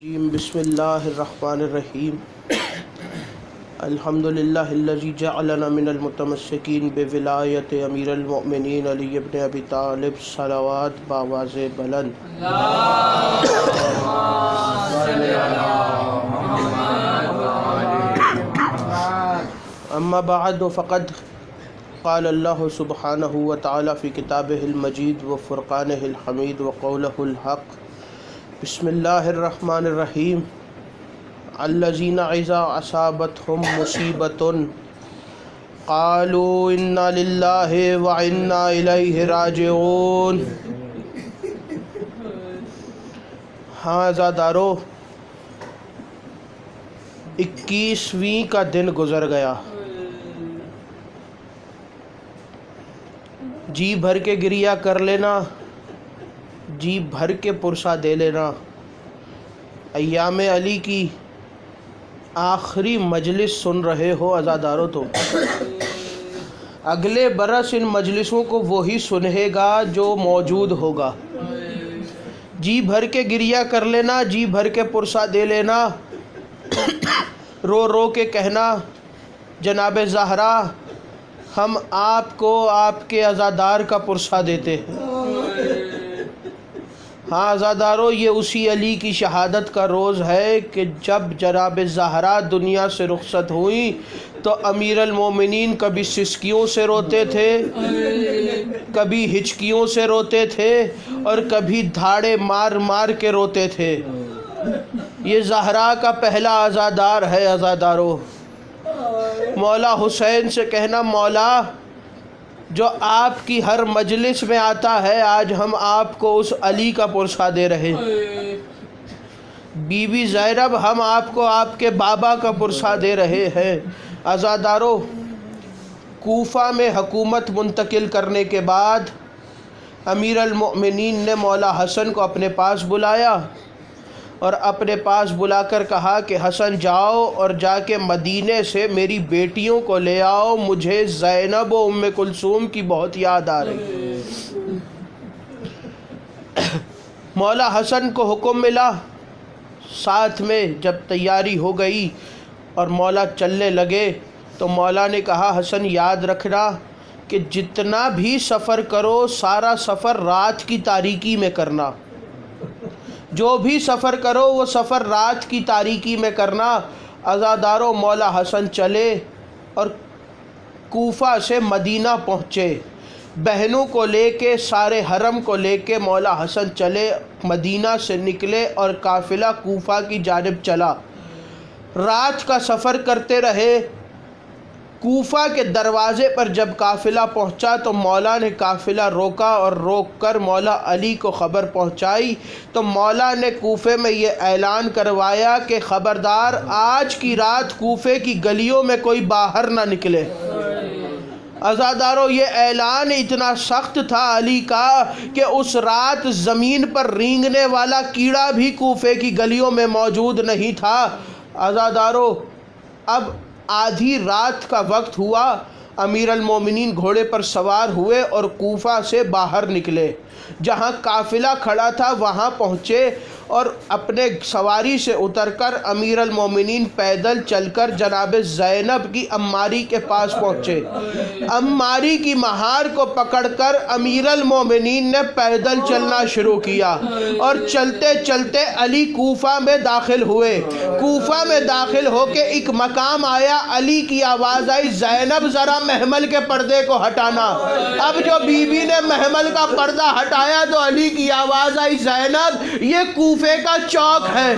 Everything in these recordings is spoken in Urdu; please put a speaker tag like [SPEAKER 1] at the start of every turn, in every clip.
[SPEAKER 1] بسم اللہ الرحمن الرحیم الحمدللہ الذی جعلنا من المتمسکین بولایت امیر المؤمنین علی ابن ابی طالب صلوات باواز بلند اما بعد فقد قال اللہ سبحانہ وتعالی فی کتابہ المجید وفرقانہ الحمید وقولہ الحق بسم اللہ الرحمن الرحیم الذین اذا اصابتهم مصیبۃ قالوا انا للہ وانا الیہ راجعون۔ ہاں عزادارو، 21ویں کا دن گزر گیا۔ جی بھر کے گریہ کر لینا، جی بھر کے پرسہ دے لینا۔ ایام علی کی آخری مجلس سن رہے ہو عزادارو، تو اگلے برس ان مجلسوں کو وہی سنے گا جو موجود ہوگا۔ جی بھر کے گریہ کر لینا، جی بھر کے پرسہ دے لینا، رو رو کے کہنا جناب زہرا ہم آپ کو آپ کے عزادار کا پرسہ دیتے ہیں۔ ہاں عزادارو، یہ اسی علی کی شہادت کا روز ہے کہ جب جناب زہرا دنیا سے رخصت ہوئیں تو امیر المومنین کبھی سسکیوں سے روتے تھے، کبھی ہچکیوں سے روتے تھے، اور کبھی دھاڑے مار مار کے روتے تھے۔ یہ زہرا کا پہلا عزادار ہے عزادارو۔ مولا حسین سے کہنا مولا جو آپ کی ہر مجلس میں آتا ہے، آج ہم آپ کو اس علی کا پرسہ دے رہے ہیں۔ بی بی زینب ہم آپ کو آپ کے بابا کا پرسہ دے رہے ہیں۔ عزادارو، کوفہ میں حکومت منتقل کرنے کے بعد امیر المؤمنین نے مولا حسن کو اپنے پاس بلایا اور اپنے پاس بلا کر کہا کہ حسن جاؤ اور جا کے مدینے سے میری بیٹیوں کو لے آؤ، مجھے زینب و ام کلثوم کی بہت یاد آ رہی۔ مولا حسن کو حکم ملا، ساتھ میں جب تیاری ہو گئی اور مولا چلنے لگے تو مولا نے کہا حسن یاد رکھنا کہ جتنا بھی سفر کرو سارا سفر رات کی تاریکی میں کرنا، جو بھی سفر کرو وہ سفر رات کی تاریکی میں کرنا۔ عزادارو، مولا حسن چلے اور کوفہ سے مدینہ پہنچے، بہنوں کو لے کے، سارے حرم کو لے کے مولا حسن چلے، مدینہ سے نکلے اور قافلہ کوفہ کی جانب چلا۔ رات کا سفر کرتے رہے۔ کوفہ کے دروازے پر جب قافلہ پہنچا تو مولا نے قافلہ روکا اور روک کر مولا علی کو خبر پہنچائی تو مولا نے کوفے میں یہ اعلان کروایا کہ خبردار آج کی رات کوفے کی گلیوں میں کوئی باہر نہ نکلے۔ عزادارو، یہ اعلان اتنا سخت تھا علی کا کہ اس رات زمین پر رینگنے والا کیڑا بھی کوفے کی گلیوں میں موجود نہیں تھا۔ عزادارو، اب آدھی رات کا وقت ہوا، امیر المومنین گھوڑے پر سوار ہوئے اور کوفہ سے باہر نکلے، جہاں قافلہ کھڑا تھا وہاں پہنچے اور اپنے سواری سے اتر کر امیر المومنین پیدل چل کر جناب زینب کی عماری کے پاس پہنچے۔ عماری کی مہار کو پکڑ کر امیر المومنین نے پیدل چلنا شروع کیا اور چلتے چلتے علی کوفہ میں داخل ہوئے۔ کوفہ میں داخل ہو کے ایک مقام آیا، علی کی آواز آئی زینب ذرا محمل کے پردے کو ہٹانا۔ اب جو بی بی نے محمل کا پردہ ہٹایا تو علی کی آواز آئی زینب یہ کوفے کا چوک ہے۔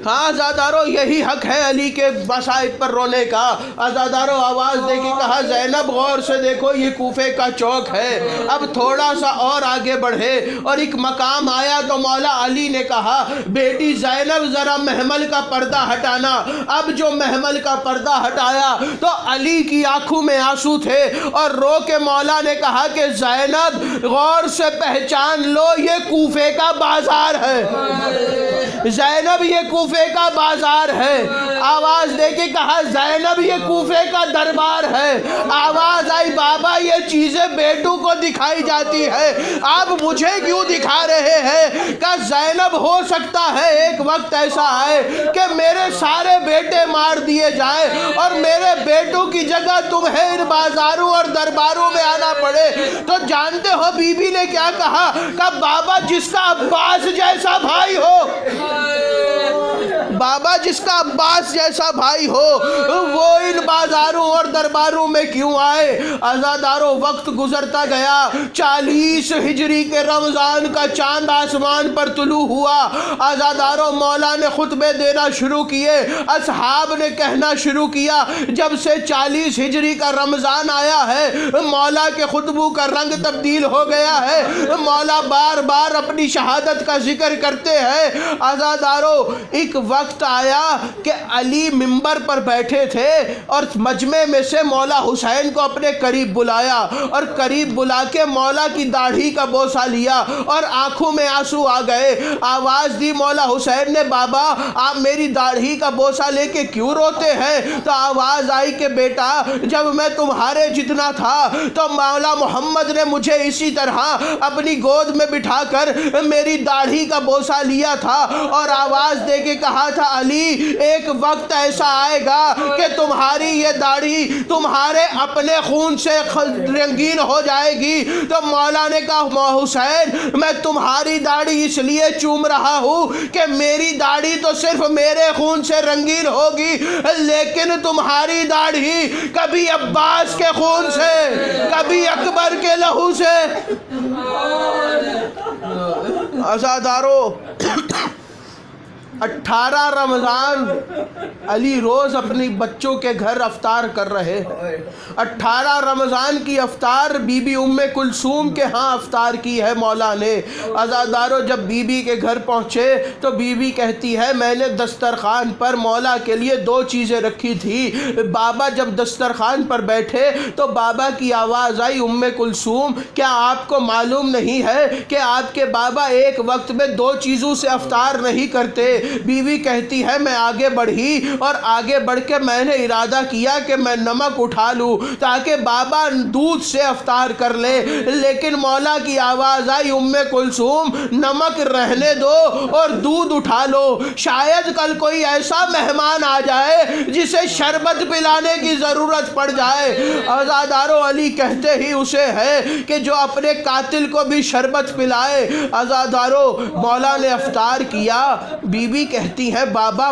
[SPEAKER 1] ہاں عزادارو، یہی حق ہے علی کے مصائب پر رونے کا۔ عزادارو آواز دے کے کہا زینب غور سے دیکھو یہ کوفے کا چوک ہے۔ اب تھوڑا سا اور آگے بڑھے اور ایک مقام آیا تو مولا علی نے کہا بیٹی زینب ذرا محمل کا پردہ ہٹانا۔ اب جو محمل کا پردہ ہٹایا تو علی کی آنکھوں میں آنسو تھے اور رو کے مولا نے کہا کہ زینب غور سے پہچان لو یہ کوفے کا بازار ہے، زینب یہ کوفے کا بازار ہے۔ آواز دے کے کہا زینب یہ کوفے کا دربار ہے. آواز آئی بابا یہ چیزیں بیٹوں کو دکھائی جاتی ہے, آپ مجھے کیوں دکھا رہے ہیں؟ کہ زینب ہو سکتا ہے ایک وقت ایسا آئے کہ میرے سارے بیٹے مار دیے جائیں اور میرے بیٹوں کی جگہ تمہیں ان بازاروں اور درباروں میں آنا پڑے. تو جانتے ہو بی بی نے کیا کہا؟ کہ بابا جس کا عباس جیسا بھائی ہو, بابا جس کا عباس جیسا بھائی ہو وہ ان بازاروں اور درباروں میں کیوں آئے؟ عزاداروں وقت گزرتا گیا. 40 ہجری کے رمضان کا چاند آسمان پر طلوع ہوا. عزاداروں مولا نے خطبے دینا شروع کیے. اصحاب نے کہنا شروع کیا جب سے 40 ہجری کا رمضان آیا ہے مولا کے خطبوں کا رنگ تبدیل ہو گیا ہے. مولا بار بار اپنی شہادت کا ذکر کرتے ہیں. عزاداروں ایک وقت آیا کہ علی منبر پر بیٹھے تھے اور مجمع میں سے مولا حسین کو اپنے قریب بلایا اور قریب بلا کے مولا کی داڑھی کا بوسہ لیا اور آنکھوں میں آنسو آ گئے. آواز دی مولا حسین نے بابا آپ میری داڑھی کا بوسہ لے کے کیوں روتے ہیں؟ تو آواز آئی کہ بیٹا جب میں تمہارے جتنا تھا تو مولا محمد نے مجھے اسی طرح اپنی گود میں بٹھا کر میری داڑھی کا بوسہ لیا تھا. اور آواز دے کے کہا تھا علی ایک وقت ایسا آئے گا کہ تمہاری یہ داڑھی تمہارے اپنے خون سے رنگین ہو جائے گی. تو مولا نے کہا حسین میں تمہاری داڑھی اس لیے چوم رہا ہوں کہ میری داڑھی تو صرف میرے خون سے رنگین ہوگی لیکن تمہاری داڑھی کبھی عباس کے خون سے کبھی اکبر کے لہو سے. عزادارو 18 رمضان علی روز اپنی بچوں کے گھر افطار کر رہے ہیں. 18 رمضان کی افطار بی بی ام کلثوم کے ہاں افطار کی ہے مولا نے. عزادارو جب بی بی کے گھر پہنچے تو بی بی کہتی ہے میں نے دسترخوان پر مولا کے لیے 2 چیزیں رکھی تھی. بابا جب دسترخوان پر بیٹھے تو بابا کی آواز آئی ام کلثوم کیا آپ کو معلوم نہیں ہے کہ آپ کے بابا ایک وقت میں 2 چیزوں سے افطار نہیں کرتے؟ بیوی کہتی ہے میں آگے بڑھی اور آگے بڑھ کے میں نے ارادہ کیا کہ میں نمک اٹھا لوں تاکہ بابا دودھ سے افطار کر لے, لیکن مولا کی آواز آئی ام کلثوم نمک رہنے دو اور دودھ اٹھا لو, شاید کل کوئی ایسا مہمان آ جائے جسے شربت پلانے کی ضرورت پڑ جائے. عزادارو علی کہتے ہی اسے ہے کہ جو اپنے قاتل کو بھی شربت پلائے. عزادارو مولا نے افطار کیا. بی بی کہتی ہے بابا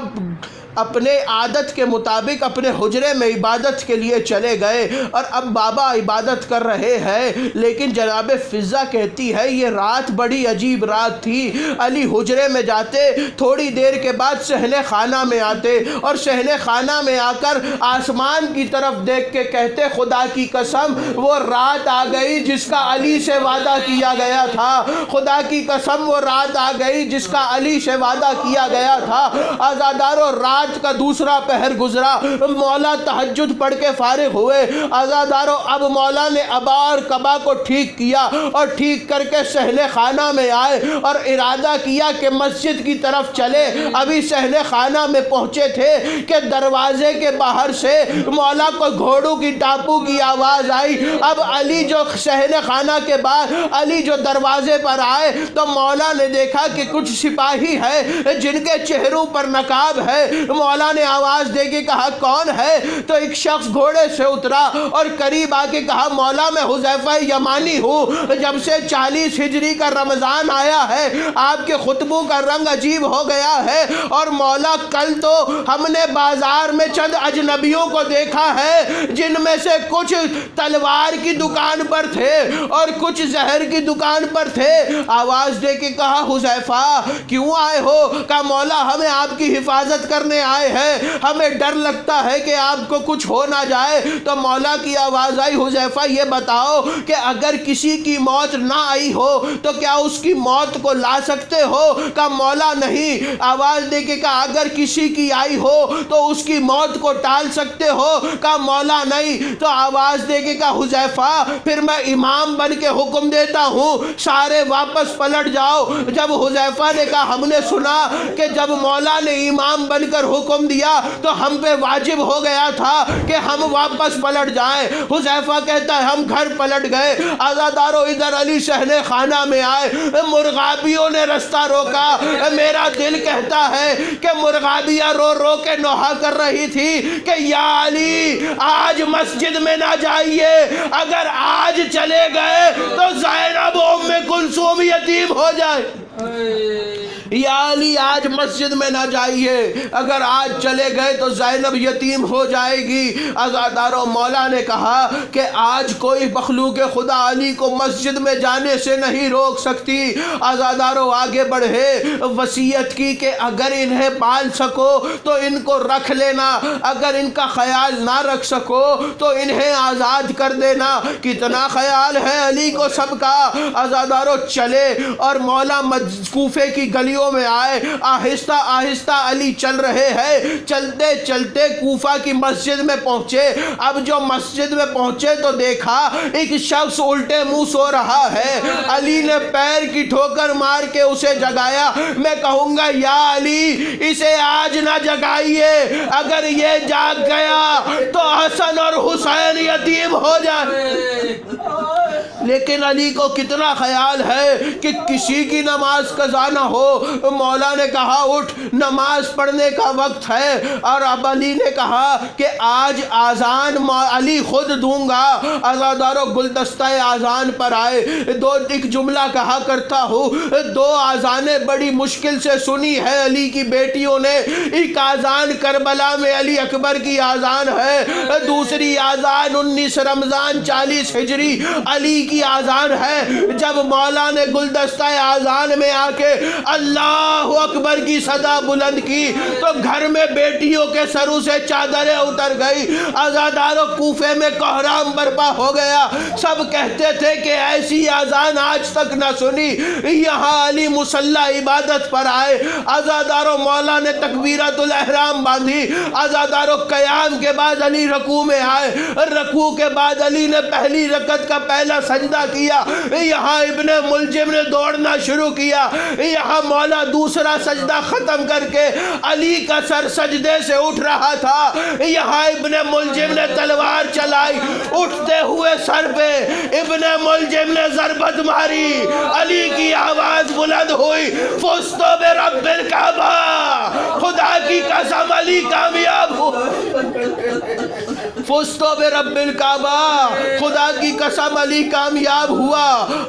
[SPEAKER 1] اپنے عادت کے مطابق اپنے حجرے میں عبادت کے لیے چلے گئے اور اب بابا عبادت کر رہے ہیں, لیکن جناب فضہ کہتی ہے یہ رات بڑی عجیب رات تھی. علی حجرے میں جاتے, تھوڑی دیر کے بعد صحن خانہ میں آتے اور صحن خانہ میں آ کر آسمان کی طرف دیکھ کے کہتے خدا کی قسم وہ رات آ گئی جس کا علی سے وعدہ کیا گیا تھا, خدا کی قسم وہ رات آ گئی جس کا علی سے وعدہ کیا گیا تھا. عزادارو رات کا دوسرا پہر گزرا, مولا تہجد پڑھ کے فارغ ہوئے. عزادارو اب مولا نے ابا اور کبا کو ٹھیک کیا اور ٹھیک کر کے صحن خانہ میں آئے اور ارادہ کیا کہ مسجد کی طرف چلے. ابھی صحن خانہ میں پہنچے تھے کہ دروازے کے باہر سے مولا کو گھوڑوں کی ٹاپو کی آواز آئی. اب علی جو صحن خانہ کے بعد علی جو دروازے پر آئے تو مولا نے دیکھا کہ کچھ سپاہی ہے جن کے چہروں پر نقاب ہے. مولا نے آواز دے کے کہا کون ہے؟ تو ایک شخص گھوڑے سے اترا اور قریب آ کے کہا مولا میں حذیفہ یمانی ہوں, جب سے 40 ہجری کا رمضان آیا ہے آپ کے خطبوں کا رنگ عجیب ہو گیا ہے اور مولا کل تو ہم نے بازار میں چند اجنبیوں کو دیکھا ہے جن میں سے کچھ تلوار کی دکان پر تھے اور کچھ زہر کی دکان پر تھے. آواز دے کے کہا حذیفہ کیوں آئے ہو؟ کہا مولا ہمیں آپ کی حفاظت کرنے آئے ہیں, ہمیں ڈر لگتا ہے کہ آپ کو کچھ ہو نہ جائے. تو مولا کی آواز آئی حذیفہ یہ بتاؤ کہ اگر کسی کی موت نہ آئی ہو تو کیا اس کی موت کو لا سکتے ہو؟ کہا مولا نہیں. آواز دے کے کہا اگر کسی کی آئی ہو تو اس کی موت کو ٹال سکتے ہو؟ کہا مولا نہیں. تو آواز دے کے کہا حذیفہ پھر میں امام بن کے حکم دیتا ہوں سارے واپس پلٹ جاؤ. جب حذیفہ نے کہا ہم نے سنا کہ جب مولا نے امام بن کر حکم دیا تو ہم پہ واجب ہو گیا تھا کہ ہم واپس پلٹ جائیں۔ حذیفہ کہتا ہے ہم گھر پلٹ گئے، عزادارو ادھر علی صحن خانہ میں آئے، مرغابیوں نے رستہ روکا۔ میرا دل کہتا ہے کہ مرغابیاں رو رو کے نوحہ کر رہی تھی کہ یا علی آج مسجد میں نہ جائیے، اگر آج چلے گئے تو زینب ام کلثوم یتیم ہو جائے۔ یا علی آج مسجد میں نہ جائیے، اگر آج چلے گئے تو زینب یتیم ہو جائے گی۔ عزادارو مولا نے کہا کہ آج کوئی مخلوق خدا علی کو مسجد میں جانے سے نہیں روک سکتی۔ عزادارو آگے بڑھے، وصیت کی کہ اگر انہیں پال سکو تو ان کو رکھ لینا، اگر ان کا خیال نہ رکھ سکو تو انہیں آزاد کر دینا۔ کتنا خیال ہے علی کو سب کا۔ عزادارو چلے اور مولا کوفے کی گلیوں میں آئے، آہستہ آہستہ علی چل رہے ہیں۔ چلتے چلتے کوفہ کی مسجد میں پہنچے۔ اب جو مسجد میں پہنچے تو دیکھا ایک شخص الٹے منہ سو رہا ہے۔ علی نے پیر کی ٹھوکر مار کے اسے جگایا۔ میں کہوں گا یا علی اسے آج نہ جگائیے، اگر یہ جاگ گیا تو حسن اور حسین یتیم ہو جائے۔ لیکن علی کو کتنا خیال ہے کہ کسی کی نماز قضا نہ ہو۔ مولا نے کہا اٹھ نماز پڑھنے کا وقت ہے، اور اب علی نے کہا کہ آج آذان علی خود دوں گا۔ عزادارو گلدستہ آذان پر آئے۔ ایک جملہ کہا کرتا ہوں، دو آذانیں بڑی مشکل سے سنی ہے علی کی بیٹیوں نے۔ ایک آذان کربلا میں علی اکبر کی آذان ہے، دوسری آذان 19 رمضان 40 ہجری علی کی آذان ہے۔ جب مولا نے گلدستہ آذان میں آ کے اللہ اکبر کی صدا بلند کی تو گھر میں بیٹیوں کے سروں سے چادریں اتر گئی۔ عزادارو کوفے میں کوہرام برپا ہو گیا۔ سب کہتے تھے کہ ایسی آذان آج تک نہ سنی۔ یہاں علی مصلی عبادت پر آئے۔ عزادارو مولا نے تکبیرۃ الاحرام باندھی۔ عزادارو قیام کے بعد علی رکوع میں آئے۔ رکوع کے بعد علی نے پہلی رکعت کا پہلا سجدہ کیا۔ یہاں ابن ملجم نے دوڑنا شروع کیا۔ یہاں مولا دوسرا سجدہ ختم کر کے علی کا سر سجدے سے اٹھ رہا تھا۔ یہاں ابن ملجم نے تلوار چلائی، اٹھتے ہوئے سر پہ ابن ملجم نے ضربت ماری۔ علی کی آواز بلند ہوئی، فزت برب الکعبہ، خدا کی قسم علی کامیاب ہو۔ فزت برب الکعبہ، خدا کی قسم علی کامیاب ہوا۔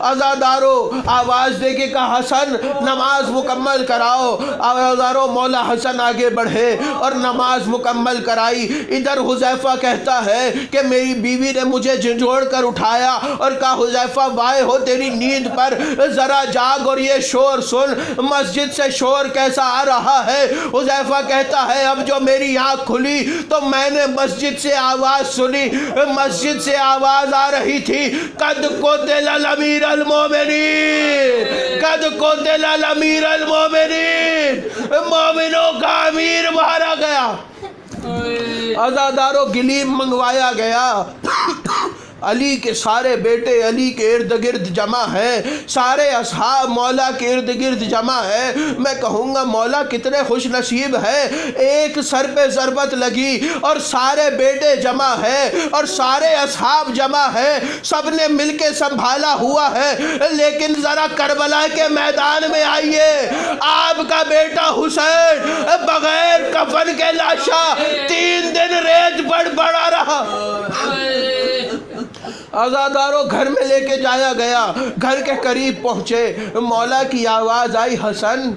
[SPEAKER 1] عزادارو آواز دے کے کہا حسن نماز مکمل کراؤ۔ عزادارو مولا حسن آگے بڑھے اور نماز مکمل کرائی۔ ادھر حذیفہ کہتا ہے کہ میری بیوی نے مجھے جھنجھوڑ کر اٹھایا اور کہا حذیفہ وائے ہو تیری نیند پر، ذرا جاگ اور یہ شور سن، مسجد سے شور کیسا آ رہا ہے۔ حذیفہ کہتا ہے اب جو میری آنکھ کھلی تو میں نے مسجد سے آواز سنی۔ مسجد سے آواز آ رہی تھی قد قتل الامیر المومنین، قد قتل الامیر المومنین، مومنوں کا امیر مارا گیا۔ عزادارو گلیم منگوایا گیا۔ علی کے سارے بیٹے علی کے ارد گرد جمع ہیں، سارے اصحاب مولا کے ارد گرد جمع ہیں۔ میں کہوں گا مولا کتنے خوش نصیب ہے، ایک سر پہ ضربت لگی اور سارے بیٹے جمع ہیں اور سارے اصحاب جمع ہیں، سب نے مل کے سنبھالا ہوا ہے۔ لیکن ذرا کربلا کے میدان میں آئیے، آپ کا بیٹا حسین بغیر کفن کے لاشا 3 دن ریت پر پڑا رہا۔ عزادارو گھر میں لے کے جایا گیا، گھر کے قریب پہنچے، مولا کی آواز آئی حسن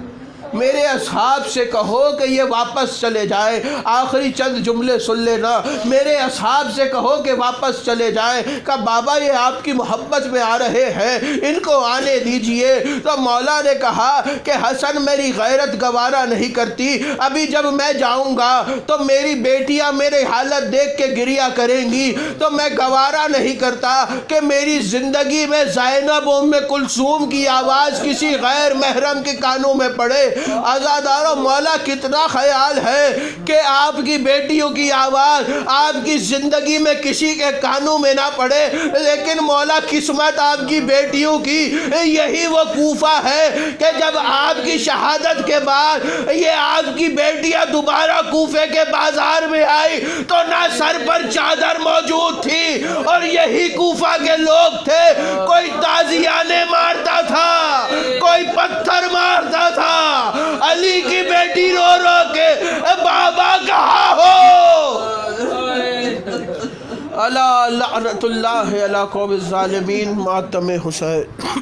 [SPEAKER 1] میرے اصحاب سے کہو کہ یہ واپس چلے جائیں، آخری چند جملے سن لینا، میرے اصحاب سے کہو کہ واپس چلے جائیں۔ کہا بابا یہ آپ کی محبت میں آ رہے ہیں، ان کو آنے دیجئے۔ تو مولا نے کہا کہ حسن میری غیرت گوارا نہیں کرتی، ابھی جب میں جاؤں گا تو میری بیٹیاں میری حالت دیکھ کے گریہ کریں گی، تو میں گوارا نہیں کرتا کہ میری زندگی میں زینب ام کلثوم کی آواز کسی غیر محرم کے کانوں میں پڑے۔ عزاداروں مولا کتنا خیال ہے کہ آپ کی بیٹیوں کی آواز آپ کی زندگی میں کسی کے کانوں میں نہ پڑے، لیکن مولا قسمت آپ کی بیٹیوں کی یہی وہ کوفہ ہے کہ جب آپ کی شہادت کے بعد یہ آپ کی بیٹیاں دوبارہ کوفے کے بازار میں آئی تو نہ سر پر چادر موجود تھی، اور یہی کوفہ کے لوگ تھے، کوئی تازیانے مارتا تھا، کوئی پتھر مارتا تھا، علی کی بیٹی رو رو کے بابا کہاں ہو؟ الا لعنت اللہ علی قوم الظالمین، ماتم حسین۔